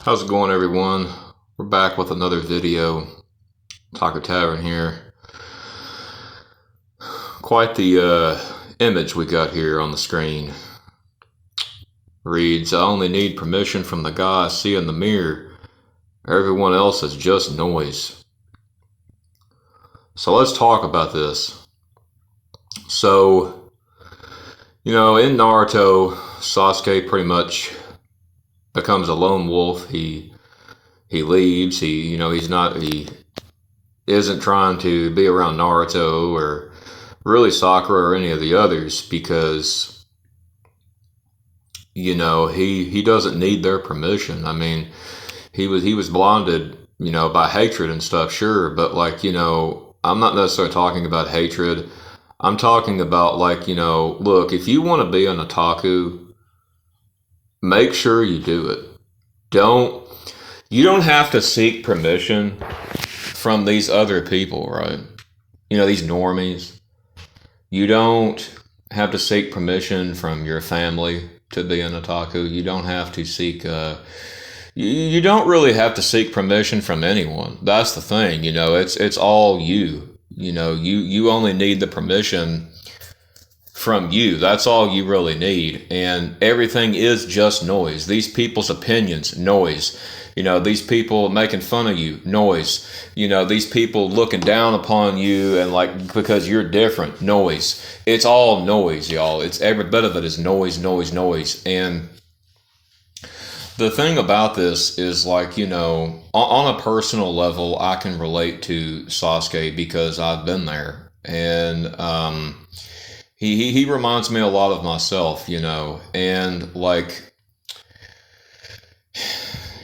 How's it going, everyone? We're back with another video. Otaku Tavern here. Quite the image we got here on the screen. Reads, I only need permission from the guy I see in the mirror. Everyone else is just noise. So let's talk about this. So, in Naruto, Sasuke pretty much becomes a lone wolf. He leaves. He isn't trying to be around Naruto or really Sakura or any of the others because he doesn't need their permission. I mean, he was blinded, by hatred and stuff, sure, but I'm not necessarily talking about hatred. I'm talking about look, if you want to be an otaku, make sure you do it. You don't have to seek permission from these other people, right? These normies. You don't have to seek permission from your family to be an otaku. You don't have to seek, you don't really have to seek permission from anyone. That's the thing, it's all you. You only need the permission from you. That's all you really need. And everything is just noise. These people's opinions, noise. These people making fun of you, noise. These people looking down upon you and because you're different, noise. It's all noise, y'all. It's every bit of it is noise, noise, noise. And the thing about this is on a personal level, I can relate to Sasuke because I've been there. And, he reminds me a lot of myself, and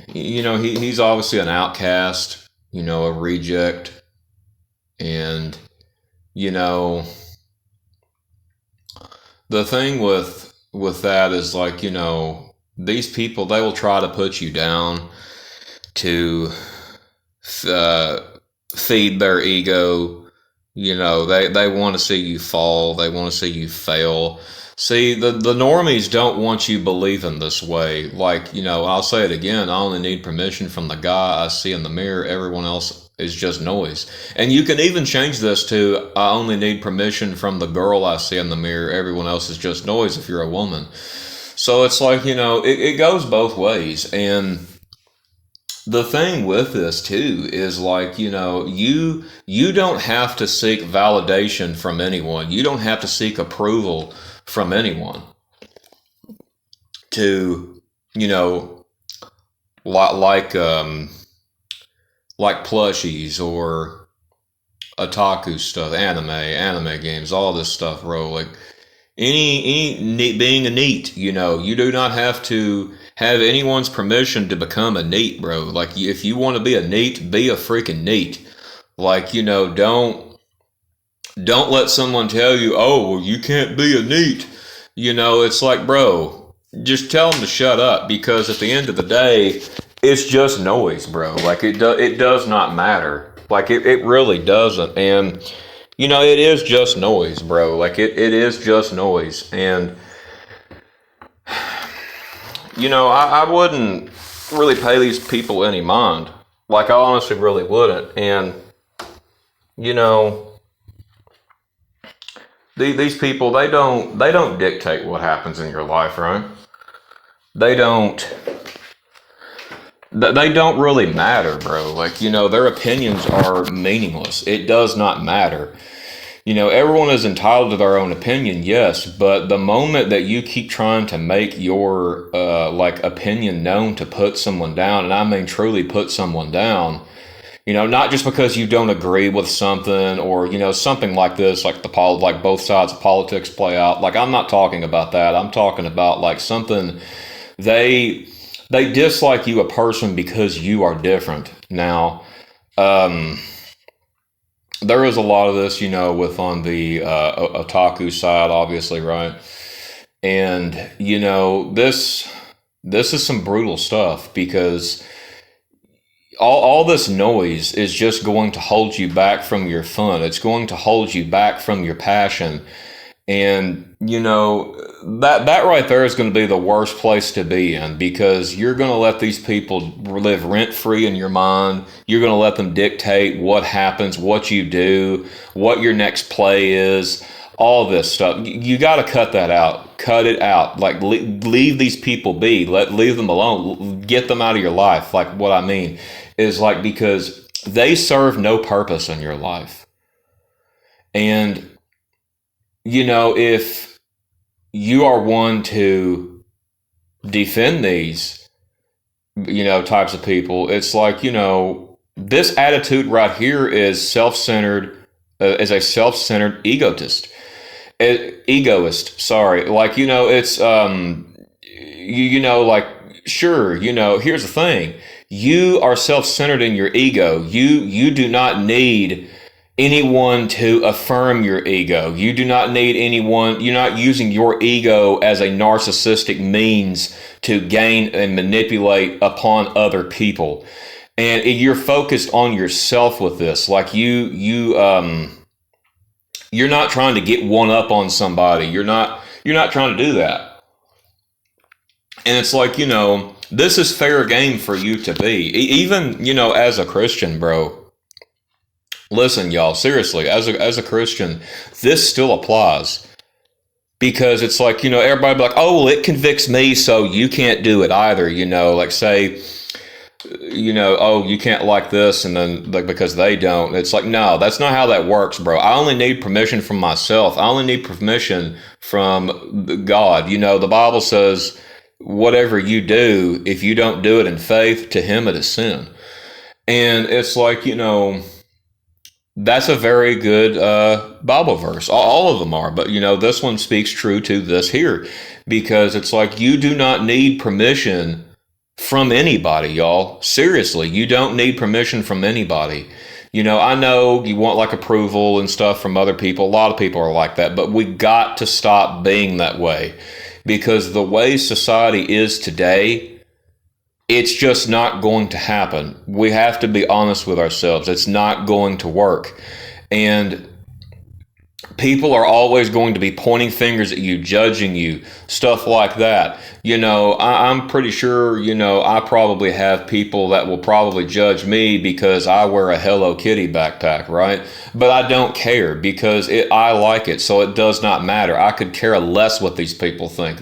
he's obviously an outcast, a reject, and the thing with that is these people, they will try to put you down to feed their ego. They want to see you fall. They want to see you fail. See, the normies don't want you believing this way. I'll say it again. I only need permission from the guy I see in the mirror. Everyone else is just noise. And you can even change this to, I only need permission from the girl I see in the mirror. Everyone else is just noise if you're a woman. So it's it goes both ways. And the thing with this too is you don't have to seek validation from anyone. You don't have to seek approval from anyone to like plushies or otaku stuff, anime games, all this stuff, bro. Being a NEET, you do not have to have anyone's permission to become a NEET, bro. If you want to be a NEET, be a freaking NEET. Don't let someone tell you, oh, well, you can't be a NEET. It's bro, just tell them to shut up, because at the end of the day, it's just noise, bro. It does not matter. It really doesn't. And it is just noise, bro. It is just noise. And I wouldn't really pay these people any mind. I honestly really wouldn't. And, these people, they don't dictate what happens in your life, right? They don't really matter, bro. Their opinions are meaningless. It does not matter. Everyone is entitled to their own opinion, yes, but the moment that you keep trying to make your opinion known to put someone down, and I mean truly put someone down, not just because you don't agree with something or something like this, both sides of politics play out. I'm not talking about that. I'm talking about something they dislike you a person because you are different. Now, there is a lot of this, with on the otaku side, obviously, right? And, this is some brutal stuff, because all this noise is just going to hold you back from your fun. It's going to hold you back from your passion. And, that right there is going to be the worst place to be in, because you're going to let these people live rent free in your mind. You're going to let them dictate what happens, what you do, what your next play is, all this stuff. You got to cut that out. Cut it out. Like, leave these people be. Leave them alone. Get them out of your life. Like, what I mean is, like, because they serve no purpose in your life. And, if you are one to defend these, types of people, it's like, this attitude right here is self-centered, is a self-centered egoist, sorry. Like, it's, like, sure, here's the thing. You are self-centered in your ego. You do not need anyone to affirm your ego. You do not need anyone. You're not using your ego as a narcissistic means to gain and manipulate upon other people. And you're focused on yourself with this. Like, you're not trying to get one up on somebody. You're not trying to do that. And it's like, this is fair game for you to be. Even, as a Christian, bro. Listen, y'all, seriously, as a Christian, this still applies. Because it's like, everybody be like, oh, well, it convicts me, so you can't do it either. Like, say, oh, you can't like this, and then, like, because they don't. It's like, no, that's not how that works, bro. I only need permission from myself. I only need permission from God. The Bible says, whatever you do, if you don't do it in faith, to him it is sin. And it's like, that's a very good Bible verse. All of them are. But, this one speaks true to this here. Because it's like, you do not need permission from anybody, y'all. Seriously, you don't need permission from anybody. I know you want, like, approval and stuff from other people. A lot of people are like that. But we got to stop being that way. Because the way society is today, it's just not going to happen. We have to be honest with ourselves. It's not going to work. And people are always going to be pointing fingers at you, judging you, stuff like that. I'm pretty sure, I probably have people that will probably judge me because I wear a Hello Kitty backpack, right? But I don't care, because I like it, so it does not matter. I could care less what these people think.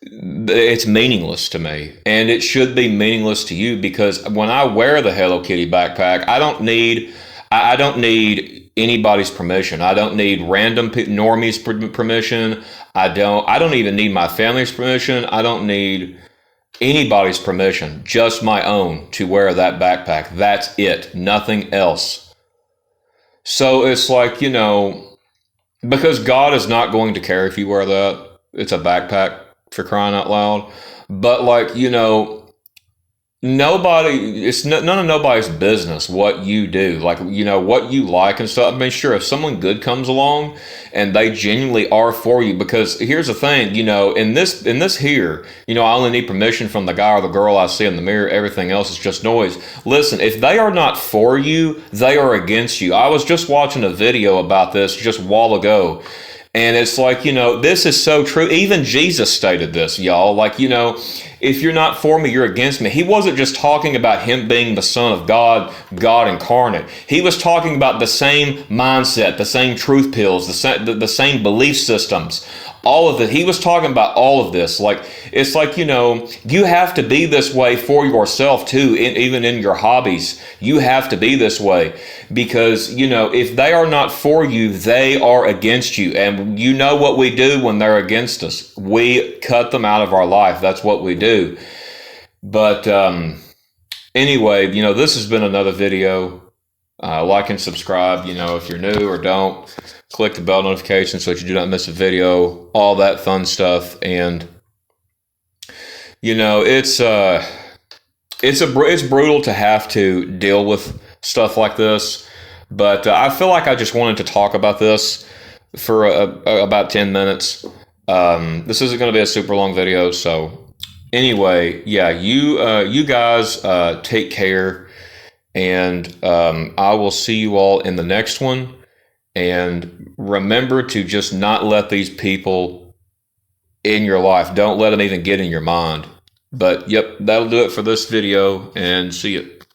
It's meaningless to me, and it should be meaningless to you, because when I wear the Hello Kitty backpack, I don't need anybody's permission. I don't need random normies' permission. I don't even need my family's permission. I don't need anybody's permission, just my own, to wear that backpack. That's it, nothing else. So it's like, because God is not going to care if you wear that. It's a backpack, for crying out loud. But, like, it's none of nobody's business what you do, like, what you like and stuff. I mean, sure, if someone good comes along and they genuinely are for you, because here's the thing, in this here, I only need permission from the guy or the girl I see in the mirror. Everything else is just noise. Listen, if they are not for you, they are against you. I was just watching a video about this just a while ago. And it's like, this is so true. Even Jesus stated this, y'all. Like, if you're not for me, you're against me. He wasn't just talking about him being the Son of God, God incarnate. He was talking about the same mindset, the same truth pills, the same belief systems, all of it. He was talking about all of this. Like, it's like, you have to be this way for yourself too, even in your hobbies. You have to be this way, because, if they are not for you, they are against you. And what we do when they're against us? We cut them out of our life. That's what we do. But anyway, this has been another video. Like and subscribe, if you're new, or don't. Click the bell notification so that you do not miss a video, all that fun stuff. And, it's brutal to have to deal with stuff like this. But I feel like I just wanted to talk about this for about 10 minutes. This isn't going to be a super long video. So anyway, yeah, you guys take care. And I will see you all in the next one. And remember to just not let these people in your life. Don't let them even get in your mind. But yep, that'll do it for this video, and see you.